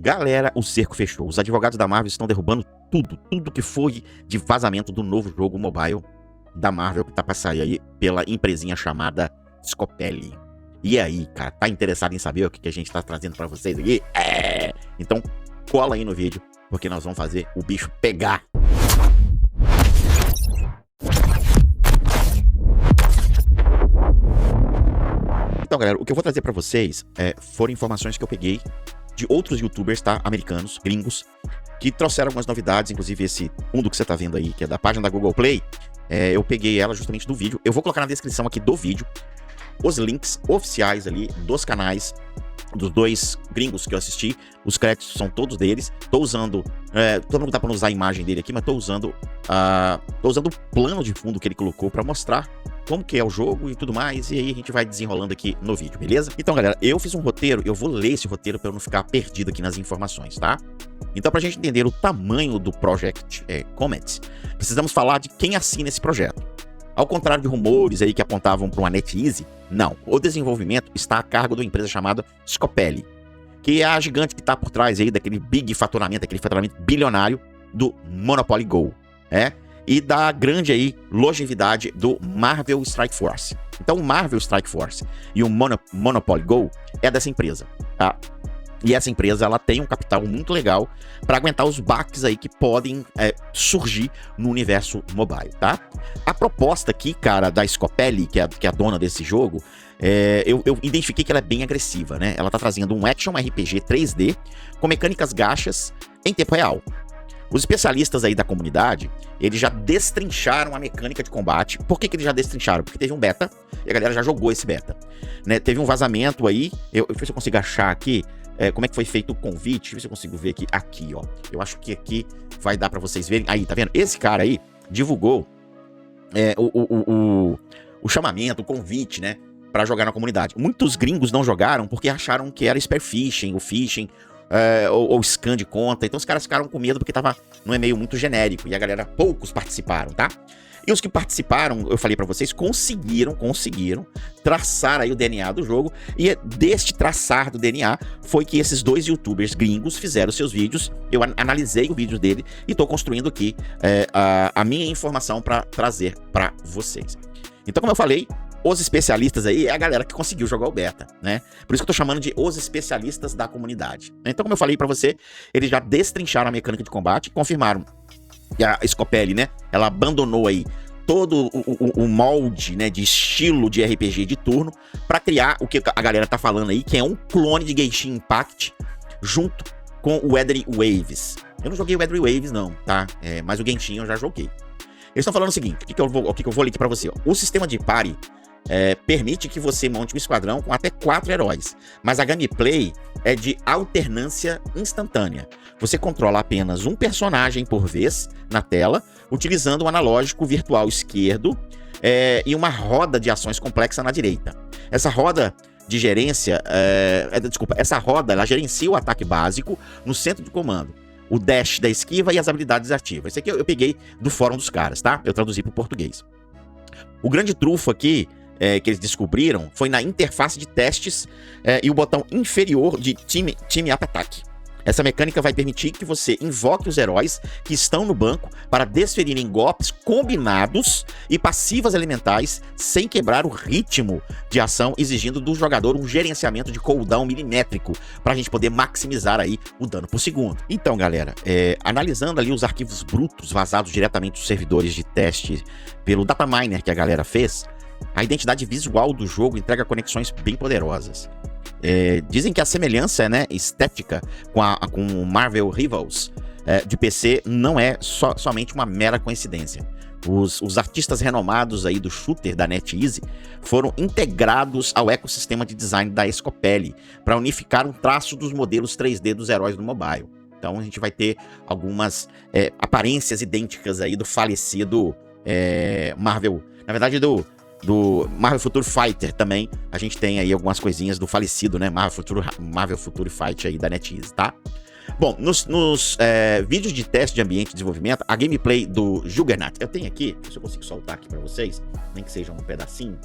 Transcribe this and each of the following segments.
Galera, o cerco fechou. Os advogados da Marvel estão derrubando tudo que foi de vazamento do novo jogo mobile da Marvel que tá pra sair aí pela empresinha chamada Scopely. E aí, cara, tá interessado em saber o que a gente tá trazendo pra vocês aqui? Então, cola aí no vídeo, porque nós vamos fazer o bicho pegar. Então, galera, o que eu vou trazer pra vocês foram informações que eu peguei de outros youtubers, tá? Americanos, gringos, que trouxeram algumas novidades, inclusive esse fundo que você tá vendo aí, que é da página da Google Play. Eu peguei ela justamente do vídeo. Eu vou colocar na descrição aqui do vídeo os links oficiais ali dos canais dos dois gringos que eu assisti. Os créditos são todos deles. Tô usando, todo mundo tá pra usar a imagem dele aqui, mas tô usando o plano de fundo que ele colocou pra mostrar como que é o jogo e tudo mais, e aí a gente vai desenrolando aqui no vídeo, beleza? Então, galera, eu fiz um roteiro, eu vou ler esse roteiro pra eu não ficar perdido aqui nas informações, tá? Então, pra gente entender o tamanho do Project Comet, precisamos falar de quem assina esse projeto. Ao contrário de rumores aí que apontavam para uma NetEase, não. O desenvolvimento está a cargo de uma empresa chamada Scopely, que é a gigante que está por trás aí daquele big faturamento, aquele faturamento bilionário do Monopoly Go, e da grande aí longevidade do Marvel Strike Force. Então o Marvel Strike Force e o Monopoly Go é dessa empresa, tá? E essa empresa, ela tem um capital muito legal para aguentar os baques aí que podem surgir no universo mobile, tá? A proposta aqui, cara, da Scopely, que é a dona desse jogo, eu identifiquei que ela é bem agressiva, né? Ela tá trazendo um action RPG 3D com mecânicas gachas em tempo real. Os especialistas aí da comunidade, eles já destrincharam a mecânica de combate. Por que eles já destrincharam? Porque teve um beta e a galera já jogou esse beta, né? Teve um vazamento aí, eu ver se eu consigo achar aqui como é que foi feito o convite. Deixa eu ver se eu consigo ver aqui, ó. Eu acho que aqui vai dar pra vocês verem. Aí, tá vendo? Esse cara aí divulgou o chamamento, o convite, né, pra jogar na comunidade. Muitos gringos não jogaram porque acharam que era spearfishing, o phishing, ou scan de conta. Então os caras ficaram com medo porque tava num e-mail muito genérico e a galera, poucos participaram, tá? E os que participaram, eu falei pra vocês, conseguiram traçar aí o DNA do jogo, e deste traçar do DNA foi que esses dois youtubers gringos fizeram seus vídeos. Eu analisei o vídeo dele e tô construindo aqui a minha informação pra trazer pra vocês. Então, como eu falei, os especialistas aí é a galera que conseguiu jogar o beta, né? Por isso que eu tô chamando de os especialistas da comunidade. Então, como eu falei pra você, eles já destrincharam a mecânica de combate e confirmaram. E a Scopely, né, ela abandonou aí todo o molde, né, de estilo de RPG de turno para criar o que a galera tá falando aí, que é um clone de Genshin Impact junto com o Weathery Waves. Eu não joguei o Weathery Waves não, tá? Mas o Genshin eu já joguei. Eles estão falando o seguinte, o que eu vou ler aqui pra você, ó. O sistema de party permite que você monte um esquadrão com até 4 heróis, mas a gameplay é de alternância instantânea. Você controla apenas um personagem por vez na tela, utilizando o analógico virtual esquerdo e uma roda de ações complexa na direita. Essa roda de gerência, essa roda, ela gerencia o ataque básico no centro de comando, o dash da esquiva e as habilidades ativas. Isso aqui eu peguei do fórum dos caras, tá? Eu traduzi para o português. O grande trunfo aqui que eles descobriram foi na interface de testes e o botão inferior de Team Up Attack. Essa mecânica vai permitir que você invoque os heróis que estão no banco para desferirem golpes combinados e passivas elementais sem quebrar o ritmo de ação, exigindo do jogador um gerenciamento de cooldown milimétrico para a gente poder maximizar aí o dano por segundo. Então, galera, analisando ali os arquivos brutos vazados diretamente dos servidores de teste pelo dataminer que a galera fez, a identidade visual do jogo entrega conexões bem poderosas. Dizem que a semelhança, né, estética com o Marvel Rivals de PC não é somente uma mera coincidência. Os artistas renomados aí do shooter da NetEase foram integrados ao ecossistema de design da Scopely para unificar um traço dos modelos 3D dos heróis do mobile. Então a gente vai ter algumas aparências idênticas aí do falecido Marvel, na verdade do Marvel Future Fighter também. A gente tem aí algumas coisinhas do falecido, né, Marvel Future Fight aí da NetEase, tá? Bom, nos vídeos de teste de ambiente de desenvolvimento, a gameplay do Juggernaut, eu tenho aqui, se eu consigo soltar aqui pra vocês, nem que seja um pedacinho,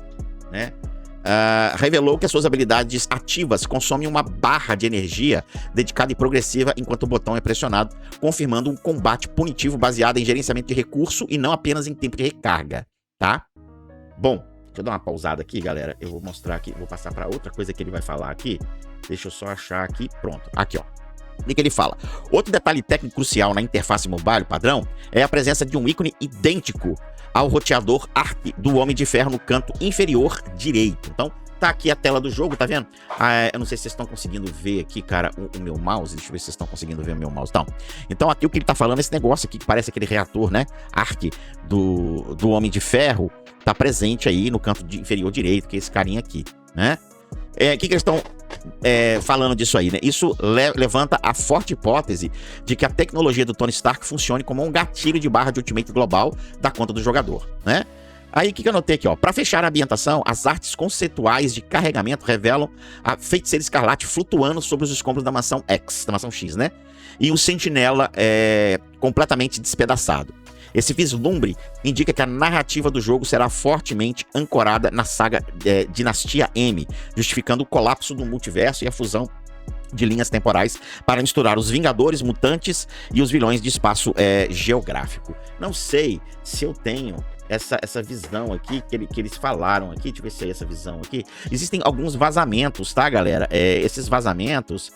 né? revelou que as suas habilidades ativas consomem uma barra de energia dedicada e progressiva enquanto o botão é pressionado, confirmando um combate punitivo baseado em gerenciamento de recurso e não apenas em tempo de recarga, tá? Bom, deixa eu dar uma pausada aqui, galera. Eu vou mostrar aqui, vou passar para outra coisa que ele vai falar aqui. Deixa eu só achar aqui, pronto. Aqui, ó. O que ele fala? Outro detalhe técnico crucial na interface mobile padrão é a presença de um ícone idêntico ao roteador ARC do Homem de Ferro no canto inferior direito. Então, tá aqui a tela do jogo, tá vendo? Eu não sei se vocês estão conseguindo ver aqui, cara, o meu mouse. Deixa eu ver se vocês estão conseguindo ver o meu mouse. Então, aqui o que ele tá falando é esse negócio aqui, que parece aquele reator, né? ARC do Homem de Ferro, tá presente aí no canto inferior direito, que é esse carinha aqui, né? O que eles estão falando disso aí, né? Isso levanta a forte hipótese de que a tecnologia do Tony Stark funcione como um gatilho de barra de ultimate global da conta do jogador, né? Aí, o que eu anotei aqui, ó? Pra fechar a ambientação, as artes conceituais de carregamento revelam a Feiticeira Escarlate flutuando sobre os escombros da mansão X, da mansão X, né? E o Sentinela completamente despedaçado. Esse vislumbre indica que a narrativa do jogo será fortemente ancorada na saga Dinastia M, justificando o colapso do multiverso e a fusão de linhas temporais para misturar os Vingadores mutantes e os vilões de espaço geográfico. Não sei se eu tenho essa visão aqui que eles falaram aqui. Deixa eu ver se é essa visão aqui. Existem alguns vazamentos, tá, galera? Esses vazamentos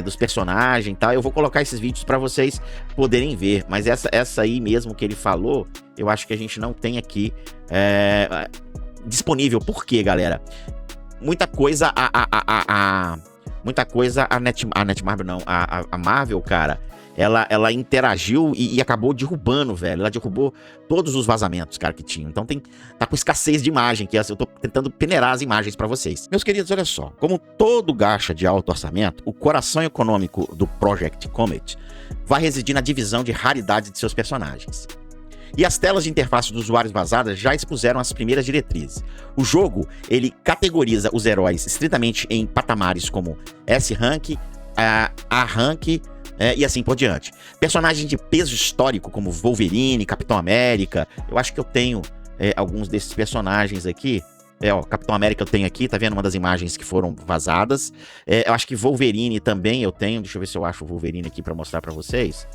dos personagens e tal, eu vou colocar esses vídeos para vocês poderem ver, mas essa aí mesmo que ele falou, eu acho que a gente não tem aqui disponível. Por quê, galera? Muita coisa a Marvel, cara, ela interagiu e acabou derrubando, velho. Ela derrubou todos os vazamentos, cara, que tinham. Então tá com escassez de imagem, que eu tô tentando peneirar as imagens pra vocês. Meus queridos, olha só. Como todo gacha de alto orçamento, o coração econômico do Project Comet vai residir na divisão de raridades de seus personagens. E as telas de interface dos usuários vazadas já expuseram as primeiras diretrizes. O jogo, ele categoriza os heróis estritamente em patamares como S-Rank, A-Rank, e assim por diante. Personagens de peso histórico como Wolverine, Capitão América, eu acho que eu tenho alguns desses personagens aqui. Capitão América eu tenho aqui, tá vendo uma das imagens que foram vazadas. Eu acho que Wolverine também eu tenho, deixa eu ver se eu acho o Wolverine aqui pra mostrar pra vocês.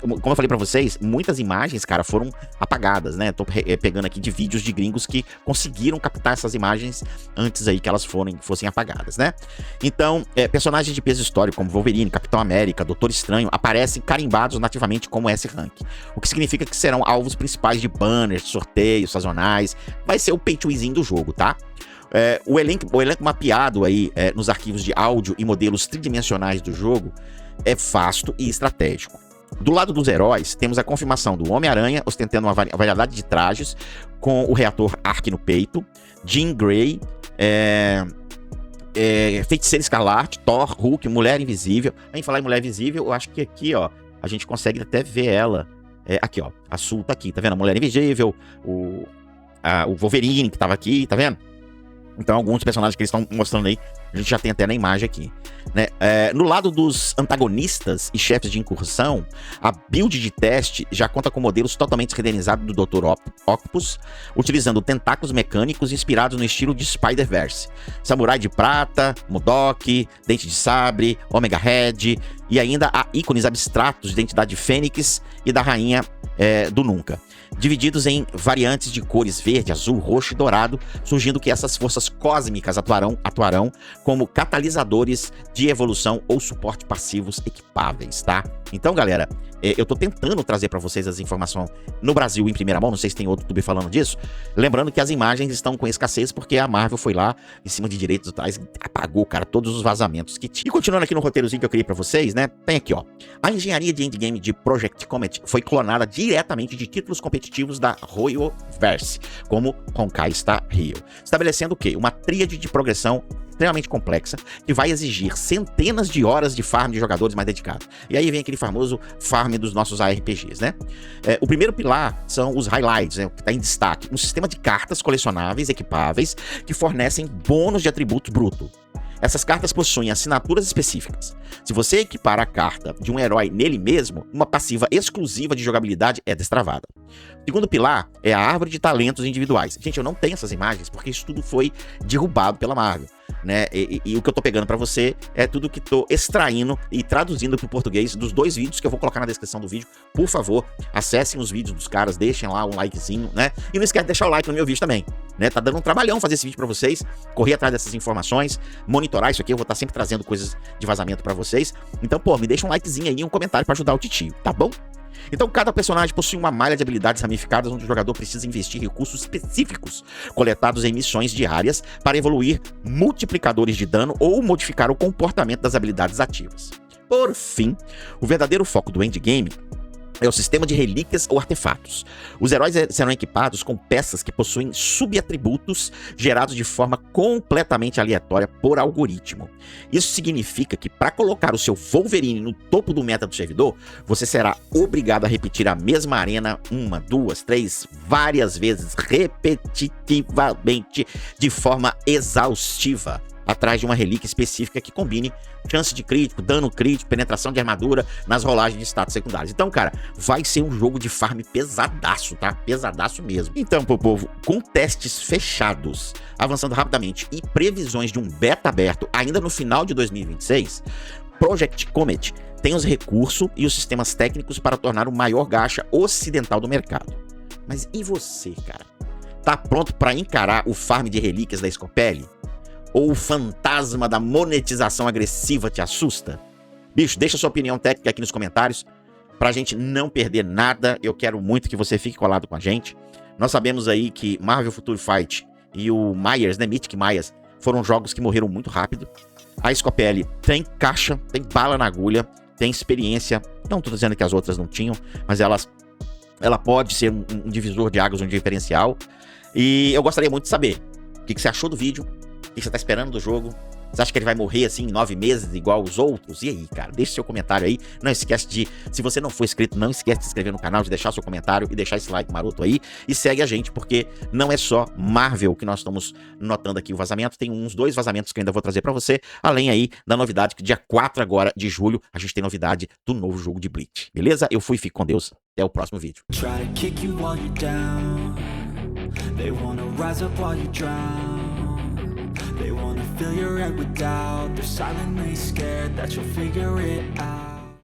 Como eu falei pra vocês, muitas imagens, cara, foram apagadas, né? Tô pegando aqui de vídeos de gringos que conseguiram captar essas imagens antes aí que elas fossem apagadas, né? Então, personagens de peso histórico como Wolverine, Capitão América, Doutor Estranho aparecem carimbados nativamente como S-Rank, o que significa que serão alvos principais de banners, sorteios sazonais. Vai ser o pay to winzinho do jogo, tá? O elenco mapeado aí nos arquivos de áudio e modelos tridimensionais do jogo é vasto e estratégico. Do lado dos heróis, temos a confirmação do Homem-Aranha ostentando uma variedade de trajes com o reator ARC no peito, Jean Grey, Feiticeira Escarlate, Thor, Hulk, Mulher Invisível. Em falar em Mulher Invisível, eu acho que aqui, ó, a gente consegue até ver ela. Aqui, ó, a Sul tá aqui, tá vendo? A Mulher Invisível, o Wolverine que tava aqui, tá vendo? Então, alguns personagens que eles estão mostrando aí, a gente já tem até na imagem aqui, né? No lado dos antagonistas e chefes de incursão, a build de teste já conta com modelos totalmente renderizados do Dr. Octopus, utilizando tentáculos mecânicos inspirados no estilo de Spider-Verse. Samurai de Prata, M.O.D.O.K., Dente de Sabre, Omega Red, e ainda há ícones abstratos de identidade Fênix e da Rainha do Nunca, divididos em variantes de cores verde, azul, roxo e dourado, surgindo que essas forças cósmicas atuarão como catalisadores de evolução ou suporte passivos equipáveis, tá? Então, galera, eu tô tentando trazer pra vocês as informações no Brasil em primeira mão, não sei se tem outro YouTube falando disso, lembrando que as imagens estão com escassez porque a Marvel foi lá, em cima de direitos autorais, apagou, cara, todos os vazamentos que tinha. E continuando aqui no roteirozinho que eu criei pra vocês, né, tem aqui, ó, a engenharia de endgame de Project Comet foi clonada diretamente de títulos competitivos da Royoverse, como Honkai Star Rail, estabelecendo o quê? Uma tríade de progressão extremamente complexa, que vai exigir centenas de horas de farm de jogadores mais dedicados. E aí vem aquele famoso farm dos nossos ARPGs, né? O primeiro pilar são os highlights, né, que está em destaque, um sistema de cartas colecionáveis equipáveis que fornecem bônus de atributos bruto. Essas cartas possuem assinaturas específicas. Se você equipar a carta de um herói nele mesmo, uma passiva exclusiva de jogabilidade é destravada. O segundo pilar é a árvore de talentos individuais. Gente, eu não tenho essas imagens porque isso tudo foi derrubado pela Marvel, né? E o que eu tô pegando pra você é tudo que tô extraindo e traduzindo pro português dos 2 vídeos que eu vou colocar na descrição do vídeo. Por favor, acessem os vídeos dos caras, deixem lá um likezinho, né? E não esquece de deixar o like no meu vídeo também, né? Tá dando um trabalhão fazer esse vídeo pra vocês, correr atrás dessas informações, monitorar isso aqui, eu vou estar sempre trazendo coisas de vazamento pra vocês. Então, pô, me deixa um likezinho aí e um comentário pra ajudar o titio, tá bom? Então, cada personagem possui uma malha de habilidades ramificadas onde o jogador precisa investir recursos específicos coletados em missões diárias para evoluir multiplicadores de dano ou modificar o comportamento das habilidades ativas. Por fim, o verdadeiro foco do endgame é o sistema de relíquias ou artefatos. Os heróis serão equipados com peças que possuem subatributos gerados de forma completamente aleatória por algoritmo. Isso significa que para colocar o seu Wolverine no topo do meta do servidor, você será obrigado a repetir a mesma arena 1, 2, 3, várias vezes, repetitivamente, de forma exaustiva, atrás de uma relíquia específica que combine chance de crítico, dano crítico, penetração de armadura nas rolagens de status secundários. Então, cara, vai ser um jogo de farm pesadaço, tá? Pesadaço mesmo. Então, pro povo, com testes fechados, avançando rapidamente e previsões de um beta aberto ainda no final de 2026, Project Comet tem os recursos e os sistemas técnicos para tornar o maior gacha ocidental do mercado. Mas e você, cara? Tá pronto para encarar o farm de relíquias da Scopely? Ou o fantasma da monetização agressiva te assusta? Bicho, deixa sua opinião técnica aqui nos comentários pra gente não perder nada. Eu quero muito que você fique colado com a gente. Nós sabemos aí que Marvel Future Fight e o Myers, né, Mythic Myers, foram jogos que morreram muito rápido. A Scopely tem caixa, tem bala na agulha, tem experiência. Não tô dizendo que as outras não tinham, mas ela pode ser um divisor de águas, um diferencial. E eu gostaria muito de saber o que você achou do vídeo. O que você tá esperando do jogo? Você acha que ele vai morrer assim em 9 meses igual os outros? E aí, cara? Deixa seu comentário aí. Não esquece de, se você não for inscrito, não esquece de se inscrever no canal, de deixar seu comentário e deixar esse like maroto aí. E segue a gente, porque não é só Marvel que nós estamos notando aqui o vazamento. Tem uns 2 vazamentos que eu ainda vou trazer pra você. Além aí da novidade que dia 4 agora de julho a gente tem novidade do novo jogo de Bleach. Beleza? Eu fui e fico com Deus. Até o próximo vídeo. They wanna fill your head with doubt. They're silently scared that you'll figure it out.